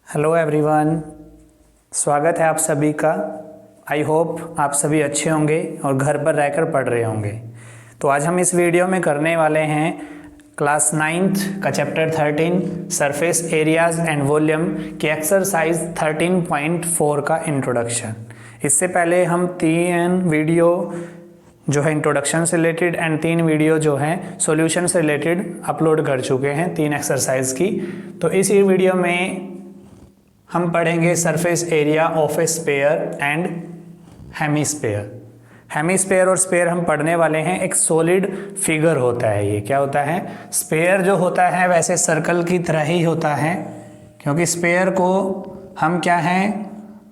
Hello everyone, स्वागत है आप सभी का। आई होप आप सभी अच्छे होंगे और घर पर रहकर पढ़ रहे होंगे। तो आज हम इस वीडियो में करने वाले हैं क्लास 9th का chapter 13 surface areas and volume की एक्सरसाइज 13.4 का इंट्रोडक्शन। इससे पहले हम 3 वीडियो जो है इंट्रोडक्शन से रिलेटेड एंड 3 वीडियो जो हैं सॉल्यूशन से रिलेटेड अपलोड कर चुके हैं 3 एक्सरसाइज की। तो इस वीडियो में हम पढ़ेंगे surface area of A sphere and hemisphere. Hemisphere और स्फीयर हम पढ़ने वाले हैं। एक सॉलिड फिगर होता है, ये क्या होता है? स्फीयर जो होता है वैसे सर्कल की तरह ही होता है, क्योंकि स्फीयर को हम क्या है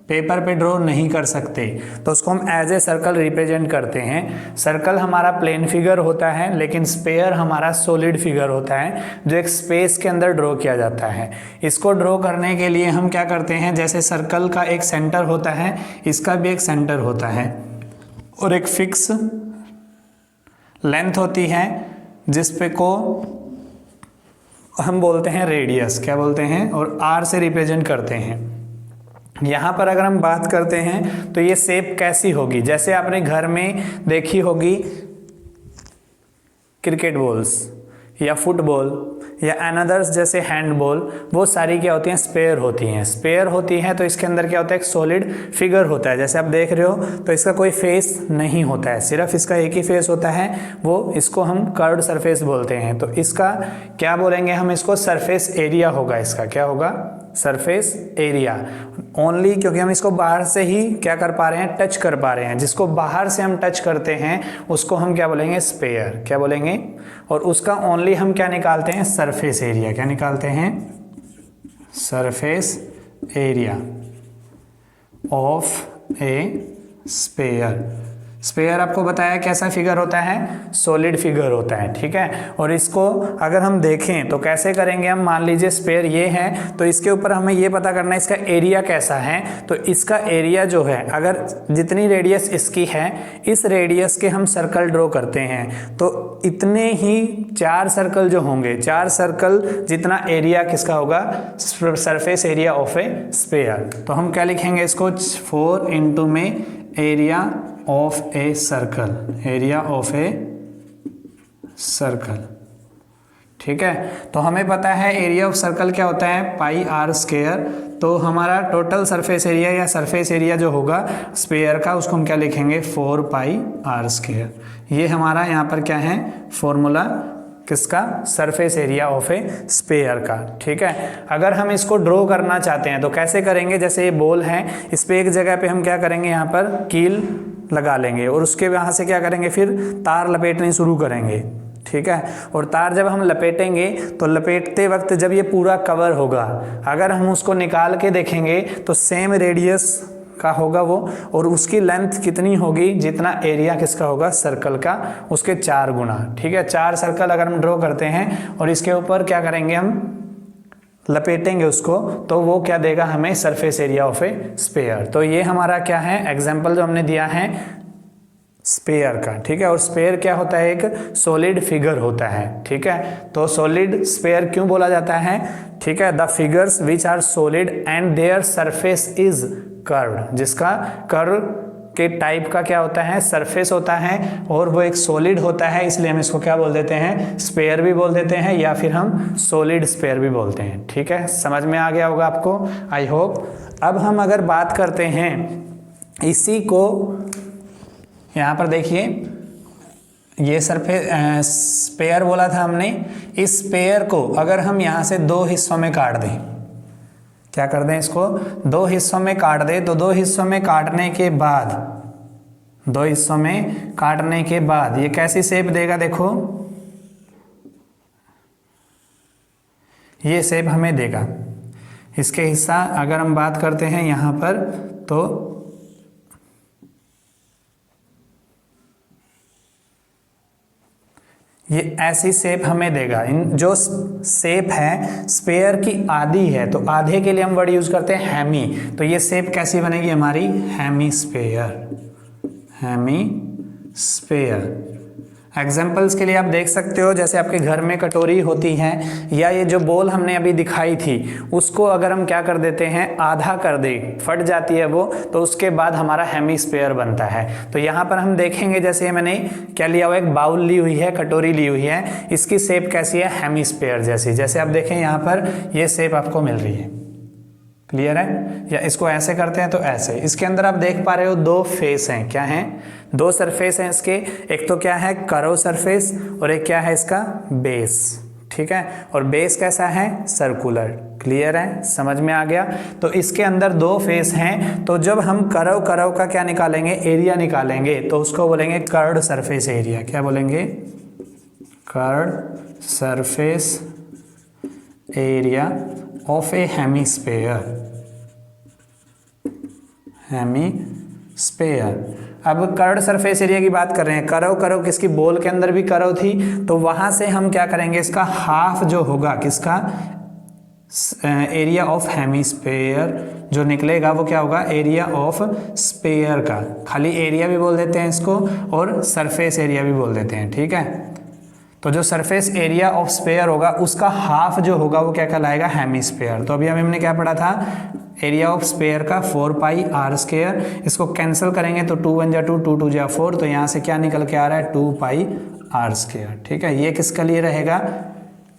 पेपर पे ड्रॉ नहीं कर सकते, तो उसको हम एज ए सर्कल रिप्रेजेंट करते हैं। सर्कल हमारा प्लेन फिगर होता है, लेकिन स्फीयर हमारा सॉलिड फिगर होता है जो एक स्पेस के अंदर ड्रॉ किया जाता है। इसको ड्रॉ करने के लिए हम क्या करते हैं, जैसे सर्कल का एक सेंटर होता है, इसका भी एक सेंटर होता है और एक फिक्स लेंथ होती है जिस पे को हम बोलते हैं रेडियस, क्या बोलते हैं, और आर से रिप्रेजेंट करते हैं। यहाँ पर अगर हम बात करते हैं तो ये शेप कैसी होगी, जैसे आपने घर में देखी होगी क्रिकेट बॉल्स या फुटबॉल या अनदर्स जैसे हैंडबॉल, वो सारी क्या होती हैं? स्फीयर होती हैं। स्फीयर होती हैं तो इसके अंदर क्या होता है? एक सॉलिड फिगर होता है। जैसे आप देख रहे हो तो इसका कोई फेस नहीं होता है, सिर्फ इसका एक ही फेस होता है, वो इसको हम कर्व्ड सरफेस बोलते हैं। तो इसका क्या बोलेंगे हम? इसको सरफेस एरिया होगा। इसका क्या होगा? सरफेस एरिया ओनली, क्योंकि हम इसको बाहर से ही क्या कर पा रहे हैं? टच कर पा रहे हैं। जिसको बाहर से हम टच करते हैं उसको हम क्या बोलेंगे? स्फीयर, क्या बोलेंगे? और उसका ओनली हम क्या निकालते हैं? Surface area. क्या निकालते हैं? Surface area of A sphere. Sphere आपको बताया कैसा फिगर होता है? सॉलिड फिगर होता है, ठीक है। और इसको अगर हम देखें तो कैसे करेंगे हम? मान लीजिए स्फीयर ये है, तो इसके ऊपर हमें ये पता करना है इसका एरिया कैसा है। तो इसका एरिया जो है, अगर जितनी रेडियस इसकी है, इस रेडियस के हम सर्कल ड्रॉ करते हैं तो इतने ही 4 सर्कल जो होंगे, 4 सर्कल जितना एरिया किसका होगा? Surface area of A sphere. तो हम क्या लिखेंगे इसको? 4 इंटू में area of a circle, area of a circle, ठीक है। तो हमें पता है एरिया ऑफ सर्कल क्या होता है? पाई आर स्क्वायर। तो हमारा टोटल सरफेस एरिया या सरफेस एरिया जो होगा स्फीयर का, उसको हम क्या लिखेंगे? 4 पाई आर स्क्वायर। ये हमारा यहाँ पर क्या है? फॉर्मूला किसका? Surface area of A sphere का, ठीक है। अगर हम इसको ड्रॉ करना चाहते हैं तो कैसे करेंगे? जैसे ये बॉल है, इस पे एक जगह पे हम क्या करेंगे? यहाँ पर कील लगा लेंगे और उसके वहाँ से क्या करेंगे? फिर तार लपेटनी शुरू करेंगे, ठीक है। और तार जब हम लपेटेंगे तो लपेटते वक्त जब ये पूरा कवर होगा, अगर हम उसको निकाल के देखेंगे तो सेम रेडियस का होगा वो, और उसकी लेंथ कितनी होगी? जितना एरिया किसका होगा? सर्कल का, उसके 4 गुना, ठीक है। 4 सर्कल अगर हम ड्रॉ करते हैं और इसके ऊपर क्या करेंगे? हम लपेटेंगे उसको, तो वो क्या देगा हमें? Surface area of A sphere. तो ये हमारा क्या है? एग्जाम्पल जो हमने दिया है स्फीयर का, ठीक है। और स्फीयर क्या होता है? एक सॉलिड फिगर होता है, ठीक है। तो सॉलिड स्फीयर क्यों बोला जाता है? ठीक है। The figures which are solid and their surface is curved, जिसका कर्व के टाइप का क्या होता है? सरफेस होता है, और वो एक सॉलिड होता है, इसलिए हम इसको क्या बोल देते हैं? स्फीयर भी बोल देते हैं, या फिर हम सॉलिड स्फीयर भी बोलते हैं, ठीक है। समझ में आ गया होगा आपको, आई होप। अब हम अगर बात करते हैं इसी को, यहाँ पर देखिए ये सरफेस स्फीयर बोला था हमने। इस स्फीयर को अगर हम यहाँ से 2 हिस्सों में काट दें, क्या कर दें? इसको 2 हिस्सों में काट दें, तो 2 हिस्सों में काटने के बाद, 2 हिस्सों में काटने के बाद ये कैसी शेप देगा? देखो ये शेप हमें देगा। इसके हिस्सा अगर हम बात करते हैं यहाँ पर, तो ये ऐसी शेप हमें देगा। इन जो शेप है स्फीयर की आधी है, तो आधे के लिए हम वर्ड यूज करते हैं हेमी। तो ये शेप कैसी बनेगी हमारी? Hemisphere, hemisphere. Examples के लिए आप देख सकते हो, जैसे आपके घर में कटोरी होती हैं या ये जो बोल हमने अभी दिखाई थी उसको अगर हम क्या कर देते हैं, आधा कर दे, फट जाती है वो, तो उसके बाद हमारा हेमिस्फेयर बनता है। तो यहाँ पर हम देखेंगे, जैसे मैंने क्या लिया हुआ, एक बाउल ली हुई है, कटोरी ली हुई है, इसकी शेप कैसी है, हेमिस्फेयर जैसी। जैसे आप देखें यहाँ पर ये शेप आपको मिल रही है, क्लियर है। या इसको ऐसे करते हैं तो ऐसे। इसके अंदर आप देख पा रहे हो दो फेस हैं, क्या हैं, दो सरफेस हैं इसके। एक तो क्या है, कर्व सरफेस, और एक क्या है इसका, बेस, ठीक है। और बेस कैसा है, सर्कुलर, क्लियर है, समझ में आ गया। तो इसके अंदर दो फेस हैं, तो जब हम कर्व का क्या निकालेंगे, एरिया निकालेंगे, तो उसको बोलेंगे कर्व्ड सरफेस एरिया। क्या बोलेंगे, curved surface area of a hemisphere. अब कर्व्ड सरफेस एरिया की बात कर रहे हैं। कर्व किसकी, बोल के अंदर भी कर्व थी, तो वहां से हम क्या करेंगे, इसका हाफ जो होगा किसका, एरिया ऑफ हेमिस्फेयर जो निकलेगा वो क्या होगा, एरिया ऑफ स्फेयर का। खाली एरिया भी बोल देते हैं इसको और सरफेस एरिया भी बोल देते हैं, ठीक है। तो जो सरफेस एरिया ऑफ स्फेयर होगा उसका हाफ जो होगा वो क्या कहलाएगा, हेमिस्फेयर। तो अभी हमने क्या पढ़ा था, एरिया ऑफ स्फेयर का 4 पाई आर स्क्वायर। इसको कैंसिल करेंगे तो 2 1 जा 2, 2 2 जा 4, तो यहाँ से क्या निकल के आ रहा है, 2 पाई आर स्क्वायर, ठीक है। ये किसके लिए रहेगा,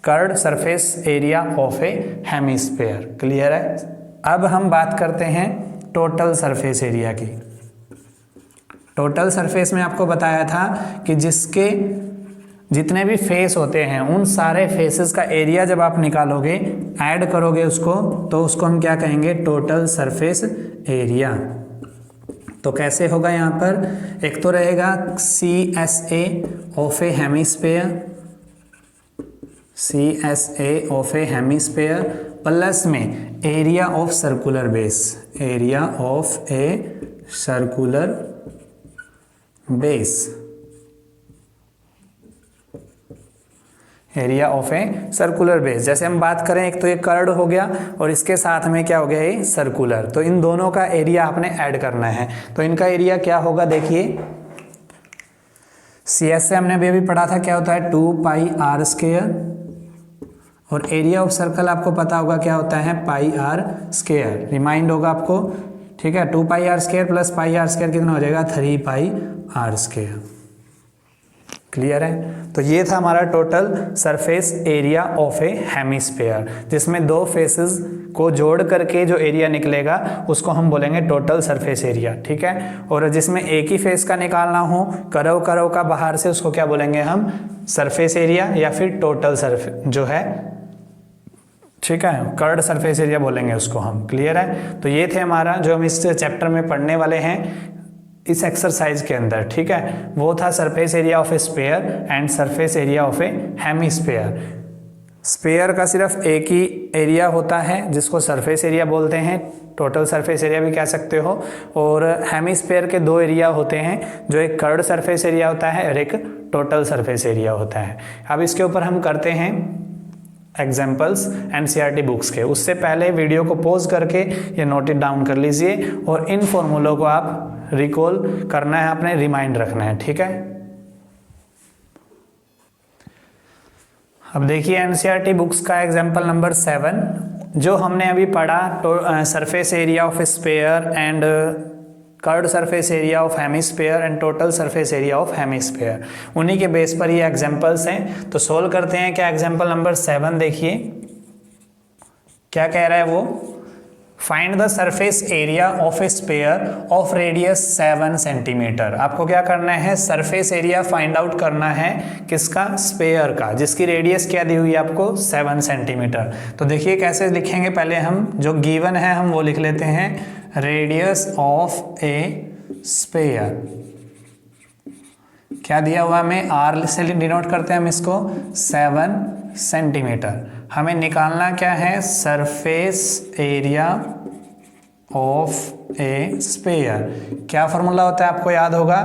curved surface area of a hemisphere, clear है। अब हम बात करते हैं टोटल सरफेस एरिया की। टोटल सरफेस में आपको बताया था कि जिसके जितने भी फेस होते हैं उन सारे फेसेस का एरिया जब आप निकालोगे, ऐड करोगे उसको, तो उसको हम क्या कहेंगे, टोटल सरफेस एरिया। तो कैसे होगा, यहाँ पर एक तो रहेगा CSA of a hemisphere, CSA of a hemisphere, plus में area of circular base, area of a circular base, area of a circular base. जैसे हम बात करें, एक तो ये कर्व्ड हो गया और इसके साथ में क्या हो गया, ये सर्कुलर, तो इन दोनों का एरिया आपने ऐड करना है। तो इनका एरिया क्या होगा, देखिए CS से हमने अभी पढ़ा था, क्या होता है 2 पाई आर स्क्वायर, और एरिया ऑफ सर्कल आपको पता होगा क्या होता है, पाई आर स्क्वायर, रिमाइंड होगा आपको, ठीक है। 2 pi R square plus pi R square कितना हो जाएगा, 3 पाई आर स्क्वायर, क्लियर है। तो ये था हमारा total surface area of a hemisphere, जिसमें दो फेसेस को जोड़ करके जो एरिया निकलेगा उसको हम बोलेंगे टोटल सरफेस एरिया, ठीक है। और जिसमें एक ही फेस का निकालना हो, कर्व का बाहर से, उसको क्या बोलेंगे हम, सरफेस एरिया या फिर टोटल सरफेस जो है, ठीक है, कर्व्ड सरफेस एरिया बोलेंगे उसको हम, क्लियर है। तो ये थे हमारा जो हम इस चैप्टर में पढ़ने वाले हैं इस एक्सरसाइज के अंदर, ठीक है। वो था surface area of A sphere and surface area of a hemisphere. Sphere का सिर्फ एक ही एरिया होता है जिसको सरफेस एरिया बोलते हैं, टोटल सरफेस एरिया भी कह सकते हो। और हेमिस्फेयर के दो एरिया होते हैं, जो एक कर्व्ड सरफेस एरिया होता है और एक टोटल सरफेस एरिया होता है। अब इसके ऊपर हम करते हैं एग्जाम्पल्स NCERT बुक्स के। उससे पहले वीडियो को पॉज करके ये नोट इट डाउन कर लीजिए और इन फॉर्मूलों को आप रिकॉल करना है, आपने रिमाइंड रखना है, ठीक है। अब देखिए NCERT बुक्स का एग्जाम्पल नंबर 7 जो हमने अभी पढ़ा, surface area of sphere and curved surface area of hemisphere and total surface area of hemisphere, उन्हीं के बेस पर ये एग्जांपल्स हैं। तो सोल्व करते हैं। क्या एग्जांपल नंबर 7 देखिए क्या कह रहा है वो, find the surface area of A sphere of radius 7 centimetre. आपको क्या करना है, सरफेस एरिया फाइंड आउट करना है, किसका, स्फेयर का, जिसकी रेडियस क्या दी हुई है आपको, 7 सेंटीमीटर। तो देखिए कैसे लिखेंगे, पहले हम जो गिवन है हम वो लिख लेते हैं, रेडियस ऑफ ए स्फेयर, क्या दिया हुआ हमें, आर से डिनोट करते हैं हम इसको, 7 सेंटीमीटर। हमें निकालना क्या है, surface area of A sphere. क्या फॉर्मूला होता है आपको याद होगा,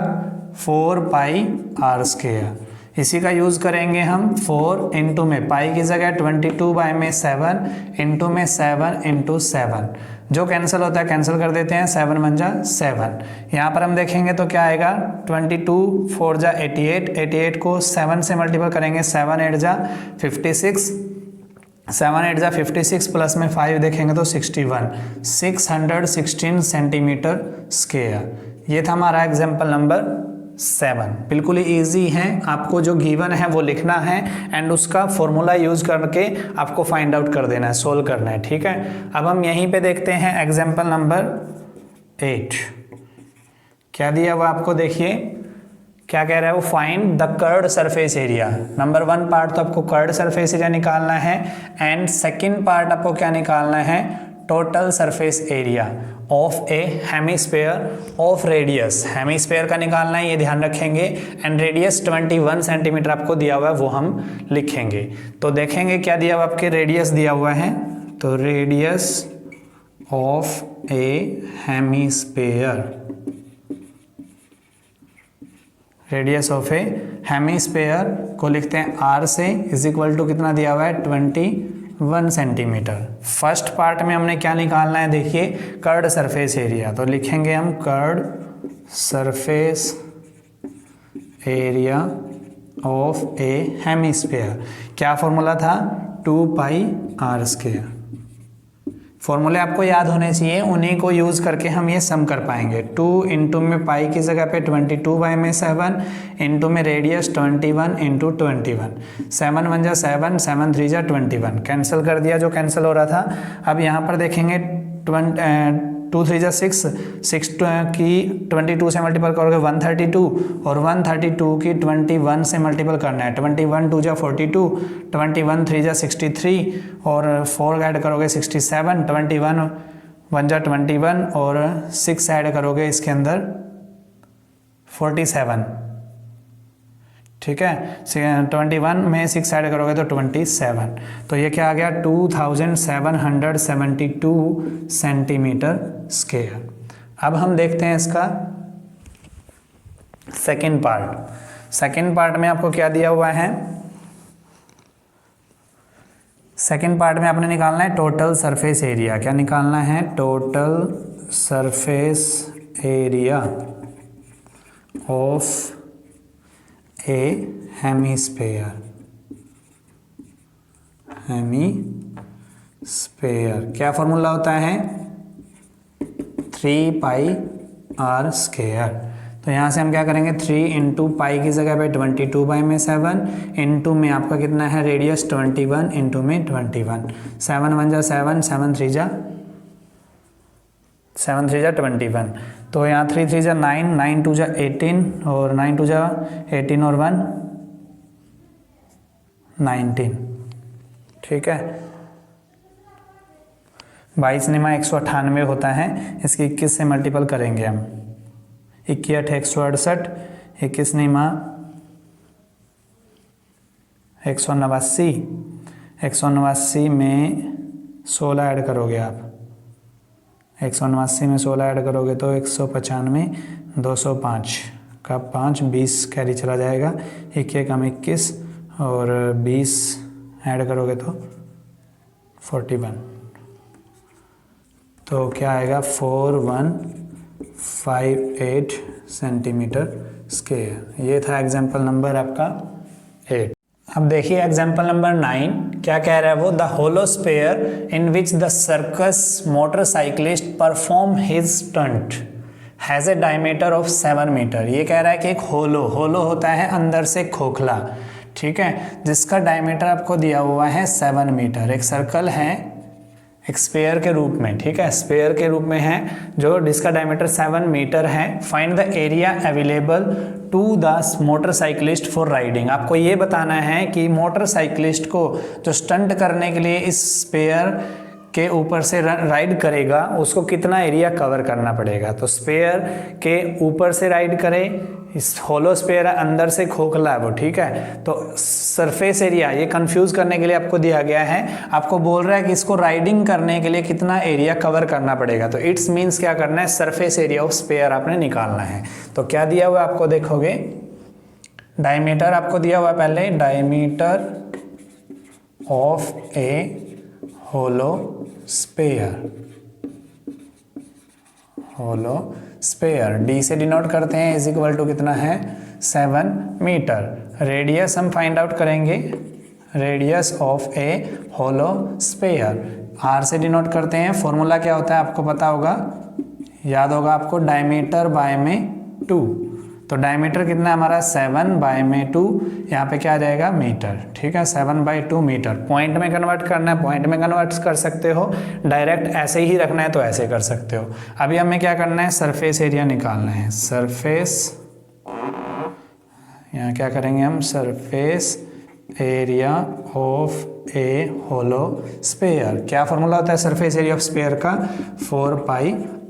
4 पाई आर स्क्वायर। इसी का यूज़ करेंगे हम 4 इंटू में पाई की जगह 22/7 इंटू में 7 इंटू 7, जो कैंसिल होता है कैंसिल कर देते हैं, 7 बन जा 7। यहाँ पर हम देखेंगे तो क्या आएगा, 22 4 जा 88, 88 को 7 से मल्टीपल करेंगे, 7 8 जा 56, 7 8 जा 56 प्लस में 5 देखेंगे तो 61, 616 सेंटीमीटर स्क्वायर। ये था हमारा एग्जाम्पल नंबर 7। बिल्कुल ही ईजी है, आपको जो गिवन है वो लिखना है एंड उसका फॉर्मूला यूज करके आपको फाइंड आउट कर देना है, सोल्व करना है, ठीक है। अब हम यहीं पे देखते हैं एग्जाम्पल नंबर 8। क्या दिया हुआ आपको, देखिए क्या कह रहा है वो, find the curved surface area. Number 1 part तो आपको कर्व्ड सरफेस एरिया निकालना है एंड सेकेंड पार्ट आपको क्या निकालना है, total surface area of a hemisphere of radius. Hemisphere का निकालना है, ये ध्यान रखेंगे, एंड रेडियस 21 सेंटीमीटर आपको दिया हुआ है, वो हम लिखेंगे। तो देखेंगे क्या दिया हुआ, आपके रेडियस दिया हुआ है, तो radius of a hemisphere, radius of a hemisphere को लिखते हैं आर से, इज इक्वल टू कितना दिया हुआ है 21 सेंटीमीटर। फर्स्ट पार्ट में हमने क्या निकालना है, देखिए कर्व्ड सरफेस एरिया, तो लिखेंगे हम curved surface area of a hemisphere. क्या फॉर्मूला था, 2πr²। फॉर्मूले आपको याद होने चाहिए, उन्हीं को यूज करके हम ये सम कर पाएंगे। 2 इंटू में पाई की जगह पे 22/7 इंटू में रेडियस 21 इंटू 21, 7 1 जा 7, 7 3 जा 21, कैंसिल कर दिया जो कैंसिल हो रहा था। अब यहाँ पर देखेंगे 2 3 जा 6, 6 की 22 से मल्टीपल करोगे 132, और 132 की 21 से मल्टीपल करना है, 21 2 जा 42, 21 3 जा 63, और 4 ऐड करोगे 67, 21 1 जा 21, और 6 ऐड करोगे इसके अंदर 47, ठीक है। 21 में 6 ऐड करोगे तो 27, तो ये क्या आ गया 2772 सेंटीमीटर स्क्वायर। अब हम देखते हैं इसका सेकेंड पार्ट। सेकेंड पार्ट में आपको क्या दिया हुआ है, सेकेंड पार्ट में आपने निकालना है टोटल सरफेस एरिया। क्या निकालना है, total surface area of a hemisphere, hemisphere क्या फॉर्मूला होता है, 3πr²। तो यहाँ से हम क्या करेंगे, 3 इंटू पाई की जगह पे 22/7 इंटू में आपका कितना है रेडियस 21 इंटू में 21, 7 1 जा 7, 7 3 जा 21, तो यहाँ 3 3 जा 9, 9 2 जा 18, और 9 2 जा 18 और 1 19, ठीक है। 22 निमा 198 होता है, इसकी 21 से मल्टीपल करेंगे हम, 21 168, 21 निमा 189, 189 में 16 ऐड करोगे आप, 189 में 16 ऐड करोगे तो 195, 205 का 5 20 कैरी चला जाएगा, 21 कम 21 और 20 ऐड करोगे तो 41, तो क्या आएगा 4158 सेंटीमीटर स्क्वायर। ये था एग्जाम्पल नंबर आपका 8। अब देखिए एग्जाम्पल नंबर 9 क्या कह रहा है वो, the hollow sphere in which the circus motorcyclist perform his stunt has a diameter of 7 metre. ये कह रहा है कि एक होलो होता है अंदर से खोखला, ठीक है, जिसका डायमीटर आपको दिया हुआ है 7 मीटर। एक सर्कल है एक स्पेयर के रूप में, ठीक है, स्पेयर के रूप में है जो जिसका डायमीटर 7 मीटर है। Find the area available to the motorcyclist for riding. आपको ये बताना है कि मोटरसाइकिलिस्ट को जो स्टंट करने के लिए इस स्पेयर के ऊपर से राइड करेगा उसको कितना एरिया कवर करना पड़ेगा। तो स्पेयर के ऊपर से राइड करे, इस होलो स्पेयर अंदर से खोखला है वो, ठीक है। तो सरफेस एरिया ये कंफ्यूज करने के लिए आपको दिया गया है, आपको बोल रहा है कि इसको राइडिंग करने के लिए कितना एरिया कवर करना पड़ेगा। तो इट्स मीन्स क्या करना है, सरफेस एरिया ऑफ स्पेयर आपने निकालना है। तो क्या दिया हुआ आपको देखोगे, डायमीटर आपको दिया हुआ है पहले, diameter of a hollow sphere, D से डिनोट करते हैं, इज इक्वल टू कितना है 7 मीटर। रेडियस हम फाइंड आउट करेंगे, radius of a hollow sphere R से डिनोट करते हैं। फॉर्मूला क्या होता है आपको पता होगा, याद होगा आपको, डायमीटर बाय में 2। तो डायमीटर कितना है हमारा 7 बाय में 2, यहाँ पे क्या आ जाएगा मीटर, ठीक है 7/2 मीटर। पॉइंट में कन्वर्ट करना है, पॉइंट में कन्वर्ट कर सकते हो, डायरेक्ट ऐसे ही रखना है तो ऐसे कर सकते हो। अभी हमें क्या करना है, सरफेस एरिया निकालना है। सरफेस, यहाँ क्या करेंगे हम, surface area of a hollow sphere. क्या फॉर्मूला होता है सरफेस एरिया ऑफ स्पेयर का, 4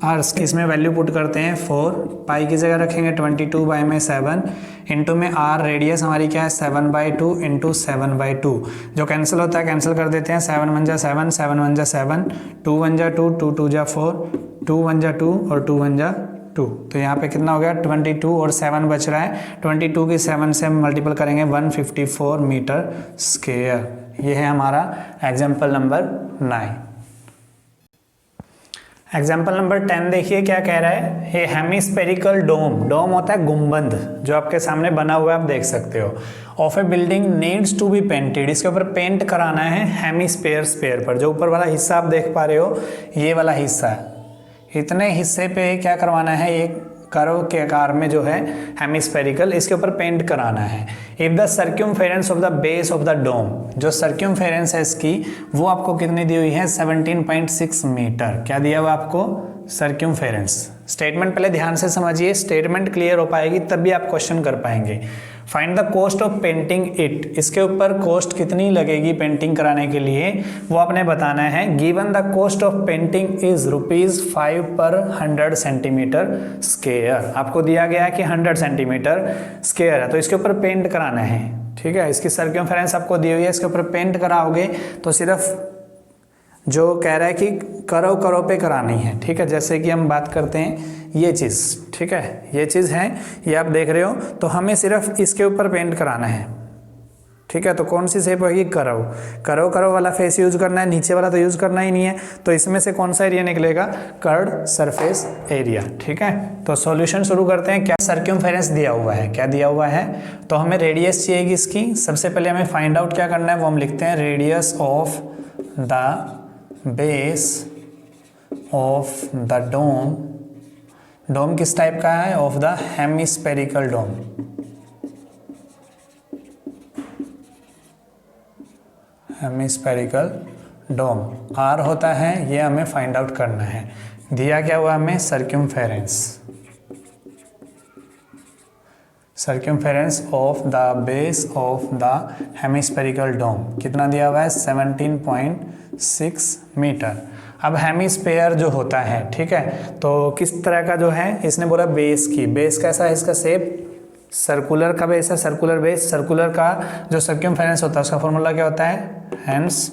r। इसमें वैल्यू पुट करते हैं, 4 की जगह रखेंगे 22/7 इंटू में r, रेडियस हमारी क्या है 7/2 इंटू 7/2। जो कैंसिल होता है कैंसिल कर देते हैं, 7 1 जा 7, 7 1 जा 7, 2 1 जा 2, 2 2 जा 4, 2 1 जा 2 और 2 1 जा 2। तो यहाँ पे कितना हो गया 22 और 7 बच रहा है, 22 की 7 से मल्टीपल करेंगे 154 मीटर स्क्वायर। ये है हमारा एग्जाम्पल नंबर 9। एग्जाम्पल नंबर 10 देखिए क्या कह रहा है, ये हेमिस्फेरिकल डोम होता है गुंबद, जो आपके सामने बना हुआ है आप देख सकते हो, of a building needs to be painted. इसके ऊपर पेंट कराना है हेमिस्फेयर पर। जो ऊपर वाला हिस्सा आप देख पा रहे हो, ये वाला हिस्सा है, इतने हिस्से पे क्या करवाना है, एक कर्व के आकार में जो है हेमिस्फेरिकल, इसके ऊपर पेंट कराना है। If the circumference of the base of the dome, जो सर्क्यूमफेरेंस है इसकी, वो आपको कितनी दी हुई है 17.6 मीटर। क्या दिया हुआ आपको, सर्क्यूमफेरेंस। स्टेटमेंट पहले ध्यान से समझिए, स्टेटमेंट क्लियर हो पाएगी तभी आप क्वेश्चन कर पाएंगे। Find the cost of painting it, इसके ऊपर कॉस्ट कितनी लगेगी पेंटिंग कराने के लिए, वो आपने बताना है। Given the cost of painting is ₹5 पर 100 सेंटीमीटर स्क्वायर। आपको दिया गया है कि 100 सेंटीमीटर स्क्वायर है, तो इसके ऊपर पेंट कराना है, ठीक है। इसकी सर्कमफेरेंस आपको दी हुई है, इसके ऊपर पेंट कराओगे तो सिर्फ जो कह रहा है कि करो पे करानी है, ठीक है। जैसे कि हम बात करते हैं ये चीज़, ठीक है, ये चीज़ है, ये आप देख रहे हो, तो हमें सिर्फ इसके ऊपर पेंट कराना है, ठीक है। तो कौन सी शेप होगी, करो वाला फेस यूज करना है, नीचे वाला तो यूज करना ही नहीं है। तो इसमें से कौन सा एरिया निकलेगा, कर्व्ड सरफेस एरिया, ठीक है। तो सॉल्यूशन शुरू करते हैं। क्या सर्क्यूमफेरेंस दिया हुआ है, क्या दिया हुआ है, तो हमें रेडियस चाहिएगी इसकी। सबसे पहले हमें फाइंड आउट क्या करना है, वो हम लिखते हैं radius of the base of the dome किस टाइप का है, of the hemispherical dome. Hemispherical dome R होता है, ये हमें फाइंड आउट करना है। दिया क्या हुआ हमें, circumference of the base of the hemispherical dome कितना दिया हुआ है 17.6 मीटर। अब हेमिस्फेयर जो होता है, ठीक है, तो किस तरह का जो है, इसने बोला बेस की, बेस कैसा है इसका शेप, सर्कुलर का बेस है, सर्कुलर बेस। सर्कुलर का जो सर्क्यूमफेरेंस होता है उसका फॉर्मूला क्या होता है, hence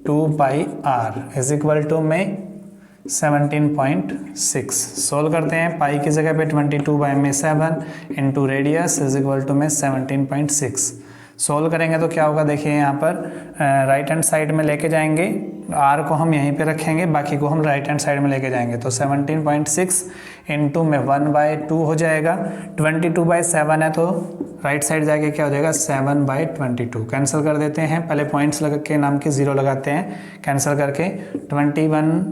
2πr is equal to में 17.6। सोल्व करते हैं, पाई की जगह पे 22/7 into radius is equal to में 17.6। सोल्व करेंगे तो क्या होगा, देखिए यहाँ पर राइट हैंड साइड में लेके जाएंगे, r को हम यहीं पे रखेंगे, बाकी को हम राइट हैंड साइड में लेके जाएंगे। तो 17.6 इंटू में 1/2 हो जाएगा, 22/7 है तो राइट साइड जाके क्या हो जाएगा 7/22। कैंसिल कर देते हैं, पहले पॉइंट्स लगा के नाम के 0 लगाते हैं, कैंसिल करके 21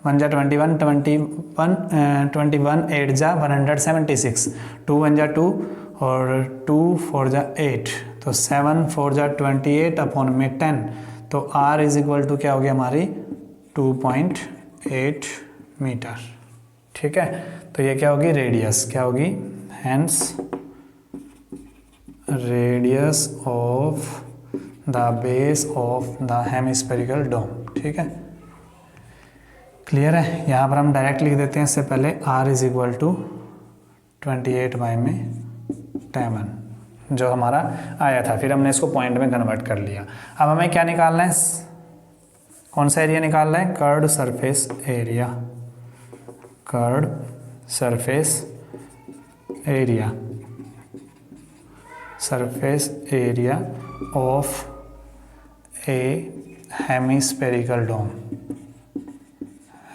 1 जा 21, 21 8 जा 176, 2 1 जा 2 और 2 4 जा 8, तो 7 4 जा 28 अपॉन में 10। तो r इज इक्वल टू क्या होगी हमारी 2.8 मीटर, ठीक है। तो ये क्या होगी, रेडियस क्या होगी, hence radius of the base of the hemispherical dome, ठीक है। क्लियर है, यहाँ पर हम डायरेक्ट लिख देते हैं, इससे पहले r इज इक्वल टू 28/10 जो हमारा आया था, फिर हमने इसको पॉइंट में कन्वर्ट कर लिया। अब हमें क्या निकालना है, कौन सा एरिया निकालना है, curved surface area, curved surface area. Surface area of a hemispherical dome,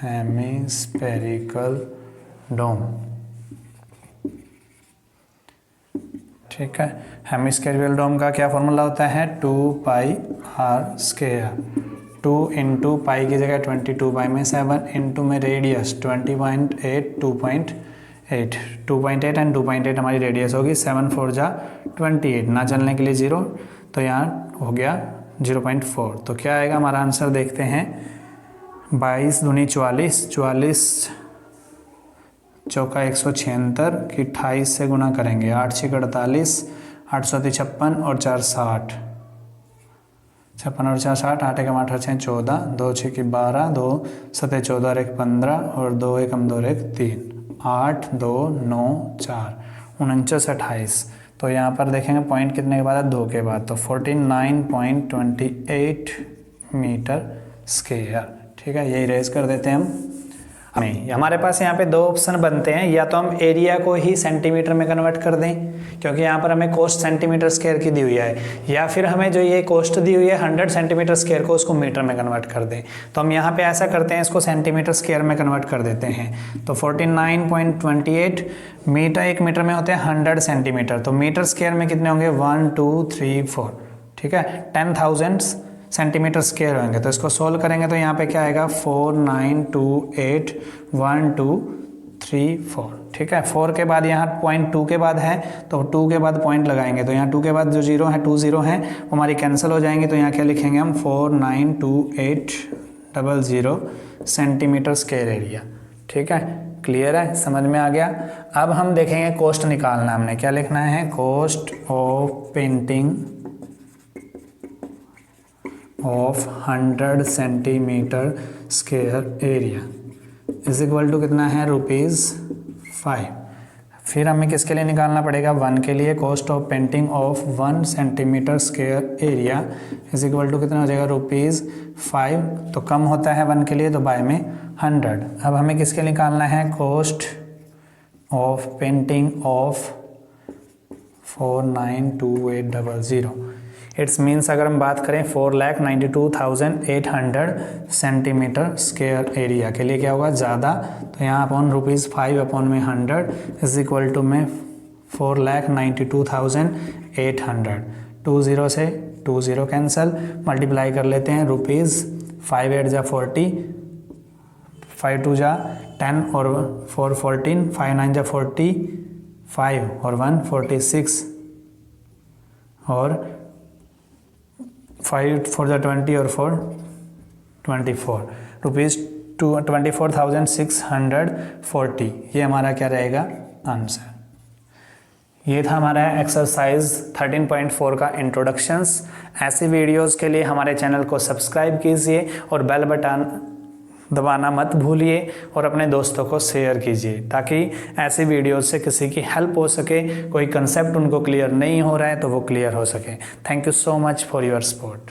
hemispherical dome. ठीक है, हेमिस्फेरिकल डोम का क्या फॉर्मूला होता है, 2πr²। 2 इंटू पाई की जगह 22 पाई में 7 इंटू में रेडियस 20.8 2.8 2.8 एंड 2.8 हमारी रेडियस होगी। 7 4 जा 28, ना चलने के लिए 0, तो यहाँ हो गया 0.4। तो क्या आएगा हमारा आंसर, देखते हैं। 22 दूनी 44, 44 चौका 176 की 28 से गुना करेंगे, 8 6 48, 8 7 56 और 4 60, 56 और 4 60, 8 1 8 6 14, 2 6 की 12, 2 7 14 और 1 15 और 2 1 2 1 3, 8 2 9 4 49 28। तो यहाँ पर देखेंगे पॉइंट कितने के बाद है, 2 के बाद, तो 49.28 मीटर स्क्वायर। ठीक है, यही रेज कर देते हैं हम। नहीं, हमारे पास यहाँ पे 2 ऑप्शन बनते हैं, या तो हम एरिया को ही सेंटीमीटर में कन्वर्ट कर दें क्योंकि यहाँ पर हमें कोस्ट सेंटीमीटर स्क्वायर की दी हुई है, या फिर हमें जो ये कोस्ट दी हुई है 100 सेंटीमीटर स्क्वायर को उसको मीटर में कन्वर्ट कर दें। तो हम यहाँ पे ऐसा करते हैं, इसको सेंटीमीटर स्क्वायर में कन्वर्ट कर देते हैं। तो 49.28 मीटर, 1 मीटर में होते हैं 100 सेंटीमीटर, तो मीटर स्क्वायर में कितने होंगे, 1 2 3 4। ठीक है, 10,000 सेंटीमीटर स्क्वायर होंगे। तो इसको सोल्व करेंगे तो यहाँ पे क्या आएगा, 49281234। ठीक है, 4 के बाद यहाँ पॉइंट 2 के बाद है, तो 2 के बाद पॉइंट लगाएंगे, तो यहाँ 2 के बाद जो 0 है 2 0 है वो हमारी कैंसिल हो जाएंगे। तो यहाँ क्या लिखेंगे हम, 492800 सेंटीमीटर स्क्वायर एरिया। ठीक है, क्लियर है, समझ में आ गया। अब हम देखेंगे कोस्ट निकालना, हमने क्या लिखना है, cost of painting of 100 centimetre square area is equal to कितना है, ₹5। फिर हमें किसके लिए निकालना पड़ेगा, 1 के लिए। Cost of painting of 1 centimetre square area is equal to कितना हो जाएगा, ₹5। तो कम होता है 1 के लिए, तो बाय में 100। अब हमें किसके निकालना है, cost of painting of 492800। It's means अगर हम बात करें 4,92,800 सेंटीमीटर स्क्वायर एरिया के लिए क्या होगा, ज़्यादा, तो यहाँ अपॉन ₹5 अपॉन में 100 इज इक्वल टू में 4,92,800। 2 0 से 2 0 कैंसिल, मल्टीप्लाई कर लेते हैं, ₹5 8 जा 40, 5 2 जा 10 और 4 14, 5 9 जा 45 और 1 46 और 5 4 जा 20 और 4 24, ₹24,640। ये हमारा क्या रहेगा आंसर। ये था हमारा एक्सरसाइज 13.4 का इंट्रोडक्शंस। ऐसी वीडियोस के लिए हमारे चैनल को सब्सक्राइब कीजिए और बेल बटन दबाना मत भूलिए और अपने दोस्तों को शेयर कीजिए ताकि ऐसी वीडियोस से किसी की हेल्प हो सके, कोई कंसेप्ट उनको क्लियर नहीं हो रहा है तो वो क्लियर हो सके। Thank you so much for your support.